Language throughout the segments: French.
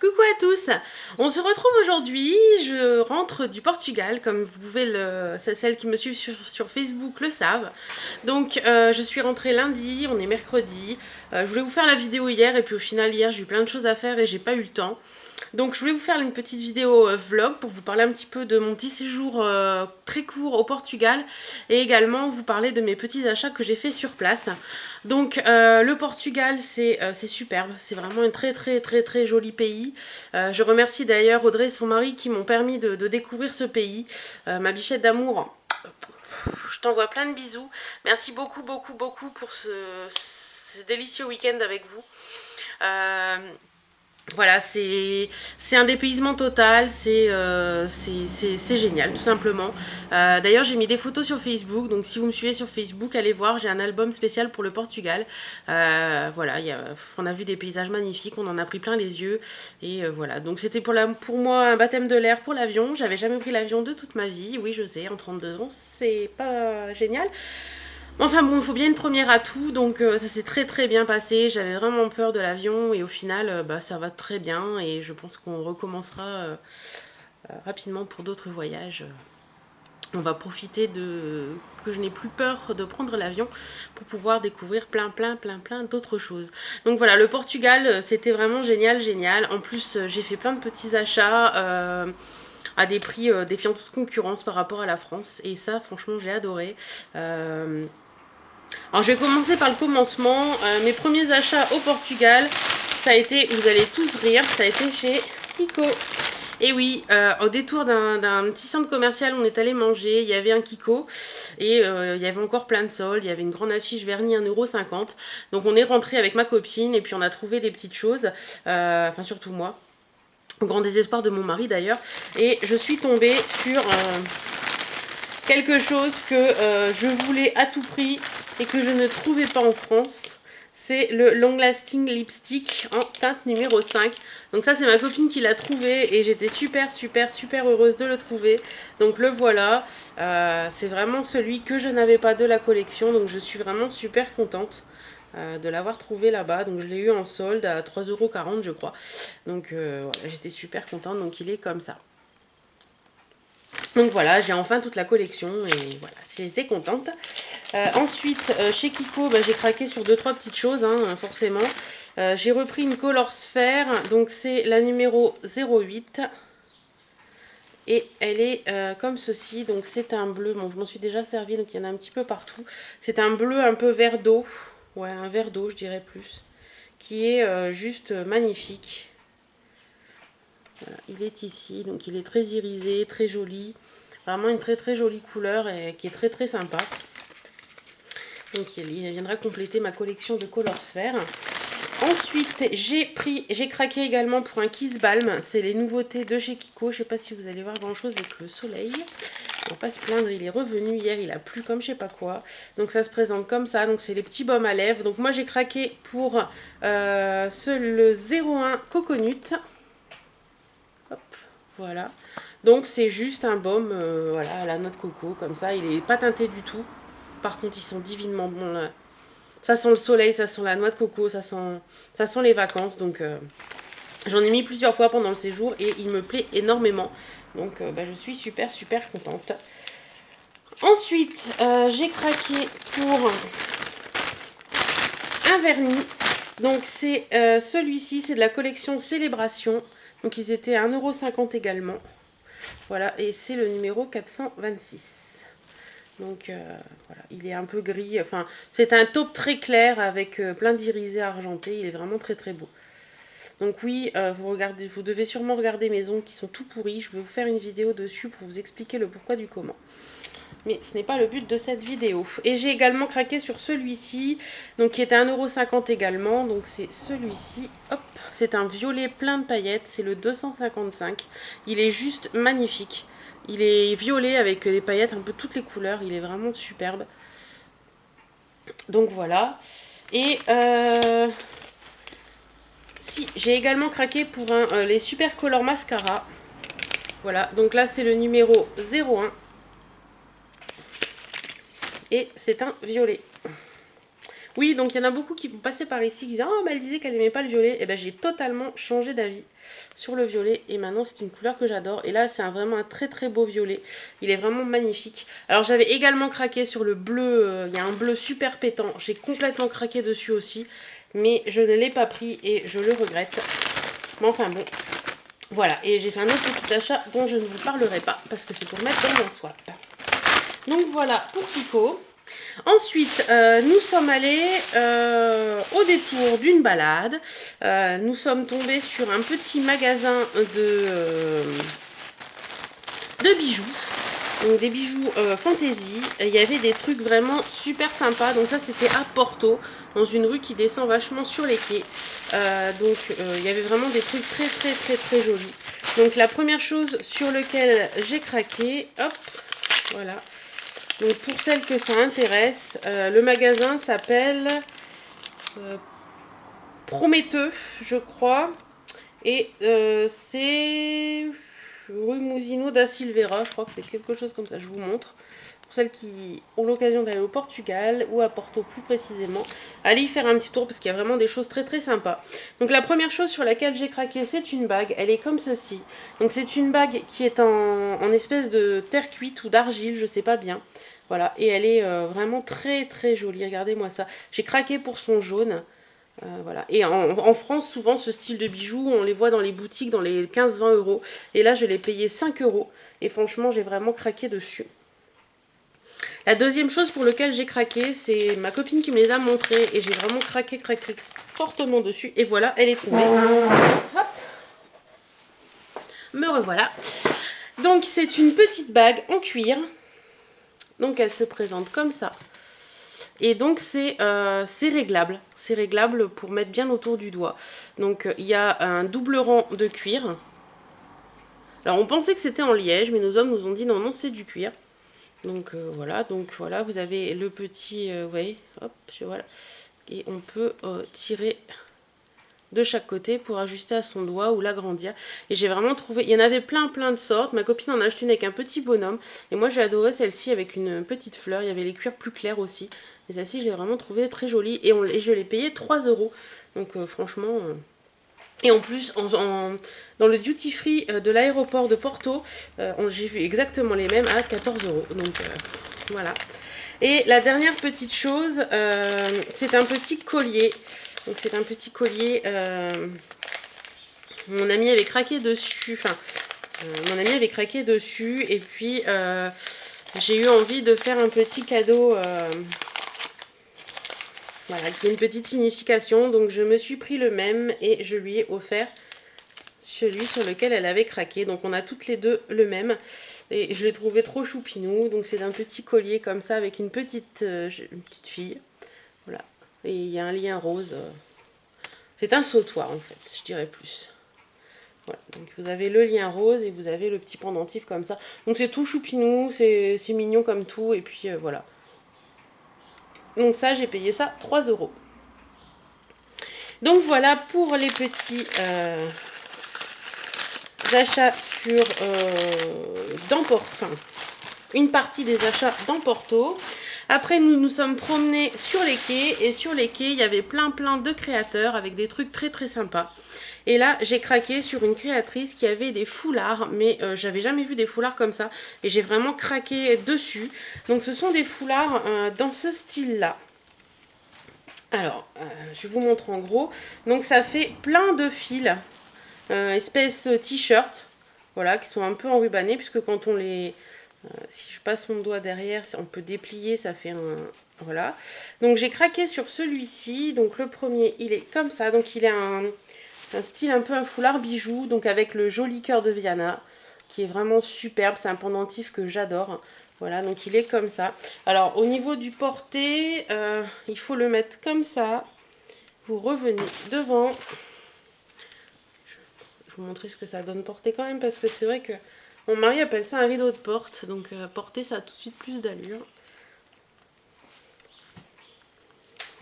Coucou à tous. On se retrouve aujourd'hui, je rentre du Portugal, comme vous pouvez celles qui me suivent sur Facebook le savent. Donc je suis rentrée lundi, on est mercredi. Je voulais vous faire la vidéo hier et puis au final hier j'ai eu plein de choses à faire et j'ai pas eu le temps. Donc je voulais vous faire une petite vidéo vlog pour vous parler un petit peu de mon petit séjour très court au Portugal et également vous parler de mes petits achats que j'ai fait sur place. Donc le Portugal c'est superbe, c'est vraiment un très joli pays. Je remercie d'ailleurs Audrey et son mari qui m'ont permis de découvrir ce pays. Ma bichette d'amour, je t'envoie plein de bisous. Merci beaucoup pour ce délicieux week-end avec vous. Voilà, c'est un dépaysement total, c'est génial tout simplement. D'ailleurs j'ai mis des photos sur Facebook, donc si vous me suivez sur Facebook, allez voir, j'ai un album spécial pour le Portugal. Voilà, on a vu des paysages magnifiques, on en a pris plein les yeux. Et voilà, donc c'était pour moi un baptême de l'air pour l'avion. J'avais jamais pris l'avion de toute ma vie, oui je sais, en 32 ans, c'est pas génial. Enfin bon, il faut bien une première à tout, donc ça s'est très bien passé. J'avais vraiment peur de l'avion et au final, ça va très bien et je pense qu'on recommencera rapidement pour d'autres voyages. On va profiter que je n'ai plus peur de prendre l'avion pour pouvoir découvrir plein d'autres choses. Donc voilà, le Portugal, c'était vraiment génial. En plus, j'ai fait plein de petits achats à des prix défiant toute concurrence par rapport à la France et ça, franchement, j'ai adoré. Alors je vais commencer par le commencement. Mes premiers achats au Portugal, ça a été, vous allez tous rire, ça a été chez Kiko. Et oui, au détour d'un petit centre commercial, on est allé manger, il y avait un Kiko et il y avait encore plein de soldes, il y avait une grande affiche vernie 1,50 €. Donc on est rentré avec ma copine et puis on a trouvé des petites choses, enfin surtout moi, au grand désespoir de mon mari d'ailleurs. Et je suis tombée sur quelque chose que je voulais à tout prix et que je ne trouvais pas en France. C'est le Long Lasting Lipstick en teinte numéro 5. Donc ça c'est ma copine qui l'a trouvé et j'étais super heureuse de le trouver. Donc le voilà. C'est vraiment celui que je n'avais pas de la collection. Donc je suis vraiment super contente de l'avoir trouvé là-bas. Donc je l'ai eu en solde à 3,40 € je crois. Donc voilà, j'étais super contente. Donc il est comme ça. Donc voilà, j'ai enfin toute la collection et voilà, j'étais contente. Ensuite, chez Kiko, j'ai craqué sur 2-3 petites choses, hein, forcément. J'ai repris une Color Sphere, donc c'est la numéro 08. Et elle est comme ceci, donc c'est un bleu, bon je m'en suis déjà servi, donc il y en a un petit peu partout. C'est un bleu un peu vert d'eau, ouais un vert d'eau je dirais plus, qui est juste magnifique. Voilà, il est ici, donc il est très irisé, très joli. Vraiment une très jolie couleur et qui est très sympa. Donc il viendra compléter ma collection de Color Sphere. Ensuite, j'ai craqué également pour un Kiss Balm. C'est les nouveautés de chez Kiko. Je ne sais pas si vous allez voir grand chose avec le soleil. On va pas se plaindre, il est revenu hier, il a plu comme je sais pas quoi. Donc ça se présente comme ça. Donc c'est les petits baumes à lèvres. Donc moi j'ai craqué pour le 01 Coconut. Hop, voilà. Donc c'est juste un baume voilà, à la noix de coco, comme ça. Il n'est pas teinté du tout. Par contre, ils sont divinement bons là. Ça sent le soleil, ça sent la noix de coco, ça sent les vacances. Donc j'en ai mis plusieurs fois pendant le séjour et il me plaît énormément. Donc je suis super contente. Ensuite, j'ai craqué pour un vernis. Donc c'est celui-ci, c'est de la collection Célébration. Donc ils étaient à 1,50 € également. Voilà, et c'est le numéro 426. Donc voilà, il est un peu gris. Enfin, c'est un taupe très clair avec plein d'irisés argentés. Il est vraiment très beau. Donc oui, vous devez sûrement regarder mes ongles qui sont tout pourris. Je vais vous faire une vidéo dessus pour vous expliquer le pourquoi du comment. Mais ce n'est pas le but de cette vidéo. Et j'ai également craqué sur celui-ci, donc qui était à 1,50 € également. Donc c'est celui-ci. Hop, c'est un violet plein de paillettes. C'est le 255. Il est juste magnifique. Il est violet avec des paillettes un peu toutes les couleurs. Il est vraiment superbe. Donc voilà. Et si, j'ai également craqué pour les Super Color Mascara. Voilà, donc là c'est le numéro 01. Et c'est un violet. Oui, donc il y en a beaucoup qui vont passer par ici, qui disent oh, mais elle disait qu'elle aimait pas le violet. Et ben j'ai totalement changé d'avis sur le violet et maintenant c'est une couleur que j'adore. Et là c'est vraiment un très très beau violet. Il est vraiment magnifique. Alors j'avais également craqué sur le bleu, il y a un bleu super pétant. J'ai complètement craqué dessus aussi, mais je ne l'ai pas pris et je le regrette. Mais enfin bon, voilà. Et j'ai fait un autre petit achat dont je ne vous parlerai pas parce que c'est pour mettre dans un swap. Donc voilà pour Kiko. Ensuite, nous sommes allés au détour d'une balade. Nous sommes tombés sur un petit magasin de bijoux. Donc des bijoux fantasy. Il y avait des trucs vraiment super sympas. Donc ça c'était à Porto, dans une rue qui descend vachement sur les quais. Il y avait vraiment des trucs très très très très jolis. Donc la première chose sur laquelle j'ai craqué, hop, voilà. Donc pour celles que ça intéresse, le magasin s'appelle Prométheux, je crois. Et c'est rue Mousino da Silveira, je crois que c'est quelque chose comme ça, je vous montre. Pour celles qui ont l'occasion d'aller au Portugal ou à Porto plus précisément, allez y faire un petit tour parce qu'il y a vraiment des choses très très sympas. Donc la première chose sur laquelle j'ai craqué, c'est une bague. Elle est comme ceci. Donc c'est une bague qui est en espèce de terre cuite ou d'argile, je sais pas bien. Voilà, et elle est vraiment très très jolie. Regardez-moi ça. J'ai craqué pour son jaune. Voilà. Et en France, souvent, ce style de bijoux, on les voit dans les boutiques dans les 15-20 euros. Et là, je l'ai payé 5 euros. Et franchement, j'ai vraiment craqué dessus. La deuxième chose pour laquelle j'ai craqué, c'est ma copine qui me les a montrées. Et j'ai vraiment craqué fortement dessus. Et voilà, elle est tombée. Hop. Me revoilà. Donc, c'est une petite bague en cuir. Donc, elle se présente comme ça. Et donc c'est réglable. C'est réglable pour mettre bien autour du doigt. Donc il y a un double rang de cuir. Alors on pensait que c'était en liège, mais nos hommes nous ont dit non, non, c'est du cuir. Donc voilà, vous avez le petit, ouais, hop, voilà. Et on peut tirer de chaque côté pour ajuster à son doigt ou l'agrandir. Et j'ai vraiment trouvé, il y en avait plein de sortes. Ma copine en a acheté une avec un petit bonhomme. Et moi j'ai adoré celle-ci avec une petite fleur. Il y avait les cuirs plus clairs aussi. Et celle-ci je l'ai vraiment trouvée très jolie. Et je l'ai payée 3 euros. Donc franchement... Et en plus, dans le duty free de l'aéroport de Porto, j'ai vu exactement les mêmes à 14 euros. Donc voilà. Et la dernière petite chose, c'est un petit collier. Donc c'est un petit collier. Mon ami avait craqué dessus. Enfin, mon ami avait craqué dessus. Et puis j'ai eu envie de faire un petit cadeau. Voilà, qui a une petite signification. Donc je me suis pris le même et je lui ai offert celui sur lequel elle avait craqué. Donc on a toutes les deux le même. Et je l'ai trouvé trop choupinou. Donc c'est un petit collier comme ça avec une petite fille. Voilà. Et il y a un lien rose. C'est un sautoir en fait, je dirais plus. Voilà. Donc vous avez le lien rose et vous avez le petit pendentif comme ça. Donc c'est tout choupinou, c'est mignon comme tout. Et puis voilà. Donc ça, j'ai payé ça 3 euros. Donc voilà pour les petits achats sur une partie des achats dans Porto. Après, nous nous sommes promenés sur les quais. Et sur les quais, il y avait plein de créateurs avec des trucs très sympas. Et là, j'ai craqué sur une créatrice qui avait des foulards. Mais j'avais jamais vu des foulards comme ça. Et j'ai vraiment craqué dessus. Donc ce sont des foulards dans ce style-là. Alors, je vous montre en gros. Donc ça fait plein de fils. Espèce t-shirt. Voilà, qui sont un peu enrubannés. Puisque quand on les... si je passe mon doigt derrière, on peut déplier, ça fait un... Voilà. Donc j'ai craqué sur celui-ci. Donc le premier, il est comme ça. Donc il est un style un peu un foulard bijou. Donc avec le joli cœur de Viana. Qui est vraiment superbe. C'est un pendentif que j'adore. Voilà, donc il est comme ça. Alors au niveau du porté, il faut le mettre comme ça. Vous revenez devant. Je vais vous montrer ce que ça donne porté quand même. Parce que c'est vrai que mon mari appelle ça un rideau de porte. Donc porter, ça a tout de suite plus d'allure.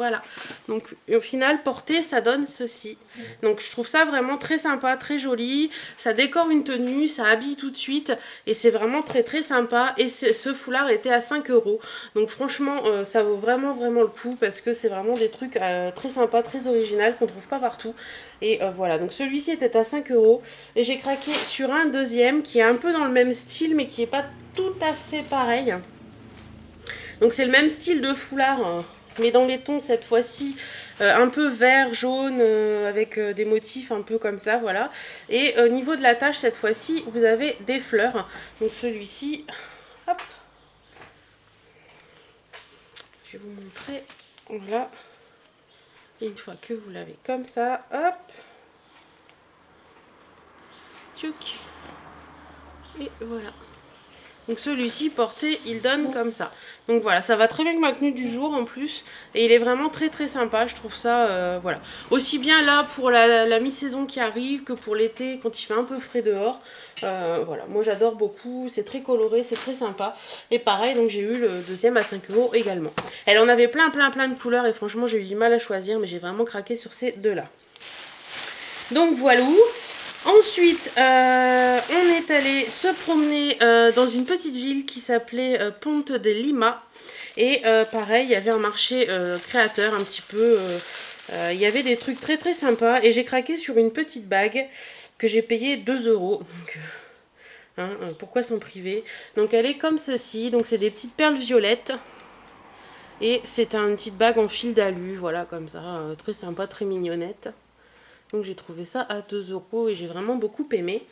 Voilà, donc au final porté ça donne ceci. Donc je trouve ça vraiment très sympa, très joli. Ça décore une tenue, ça habille tout de suite et c'est vraiment très très sympa. Et ce foulard était à 5 €. Donc franchement ça vaut vraiment le coup parce que c'est vraiment des trucs très sympas, très original qu'on trouve pas partout. Et voilà, donc celui-ci était à 5 € et j'ai craqué sur un deuxième qui est un peu dans le même style mais qui est pas tout à fait pareil. Donc c'est le même style de foulard, hein, mais dans les tons cette fois-ci un peu vert, jaune, avec des motifs un peu comme ça, voilà. Et au niveau de la tache cette fois-ci, vous avez des fleurs. Donc celui-ci, hop, je vais vous montrer, voilà. Et une fois que vous l'avez comme ça, hop, tchouk, et voilà. Donc celui-ci porté, il donne comme ça. Donc voilà, ça va très bien avec ma tenue du jour en plus. Et il est vraiment très très sympa, je trouve ça, voilà. Aussi bien là pour la mi-saison qui arrive que pour l'été quand il fait un peu frais dehors. Voilà, moi j'adore beaucoup, c'est très coloré, c'est très sympa. Et pareil, donc j'ai eu le deuxième à 5 € également. Elle en avait plein de couleurs et franchement j'ai eu du mal à choisir, mais j'ai vraiment craqué sur ces deux-là. Donc voilà. Ensuite, on est allé se promener dans une petite ville qui s'appelait Ponte de Lima. Et pareil, il y avait un marché créateur un petit peu. Il y avait des trucs très très sympas. Et j'ai craqué sur une petite bague que j'ai payée 2 €. Donc, hein, pourquoi s'en priver? Donc elle est comme ceci. Donc c'est des petites perles violettes. Et c'est une petite bague en fil d'alu. Voilà, comme ça. Très sympa, très mignonnette. Donc j'ai trouvé ça à 2 € et j'ai vraiment beaucoup aimé.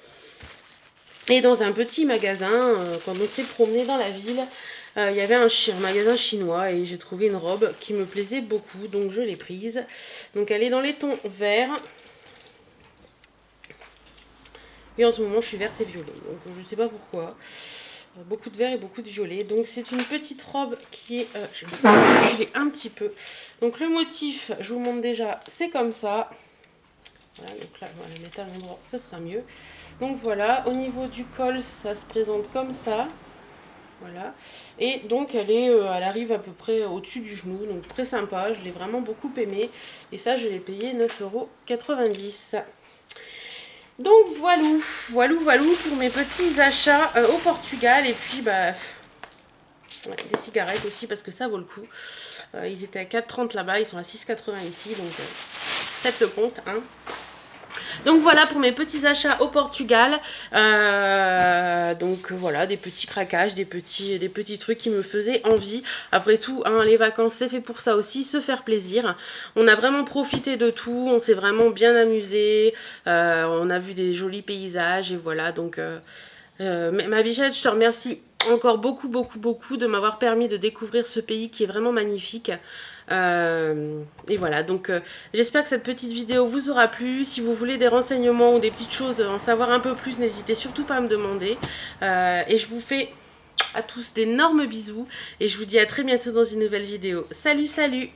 Et dans un petit magasin, quand on s'est promené dans la ville, il y avait un magasin chinois et j'ai trouvé une robe qui me plaisait beaucoup, donc je l'ai prise. Donc elle est dans les tons verts. Et en ce moment je suis verte et violet, donc je ne sais pas pourquoi. Beaucoup de vert et beaucoup de violet. Donc c'est une petite robe qui est... je vais reculer un petit peu. Donc le motif, je vous montre déjà, c'est comme ça. Voilà, donc là, on va la mettre à l'endroit, ce sera mieux. Donc voilà, au niveau du col, ça se présente comme ça. Voilà. Et donc, elle arrive à peu près au-dessus du genou. Donc très sympa, je l'ai vraiment beaucoup aimé. Et ça, je l'ai payé 9,90 €. Donc voilà pour mes petits achats au Portugal. Et puis, bah, ouais, des cigarettes aussi parce que ça vaut le coup. Ils étaient à 4,30 € là-bas, ils sont à 6,80 € ici. Donc, faites le compte, hein. Donc voilà pour mes petits achats au Portugal. Donc voilà, des petits craquages, des petits trucs qui me faisaient envie. Après tout, hein, les vacances c'est fait pour ça aussi, se faire plaisir. On a vraiment profité de tout, on s'est vraiment bien amusé. On a vu des jolis paysages et voilà. Donc ma bichette, je te remercie encore beaucoup de m'avoir permis de découvrir ce pays qui est vraiment magnifique. Et voilà, donc j'espère que cette petite vidéo vous aura plu. Si vous voulez des renseignements ou des petites choses, en savoir un peu plus, n'hésitez surtout pas à me demander. Et je vous fais à tous d'énormes bisous et je vous dis à très bientôt dans une nouvelle vidéo. Salut!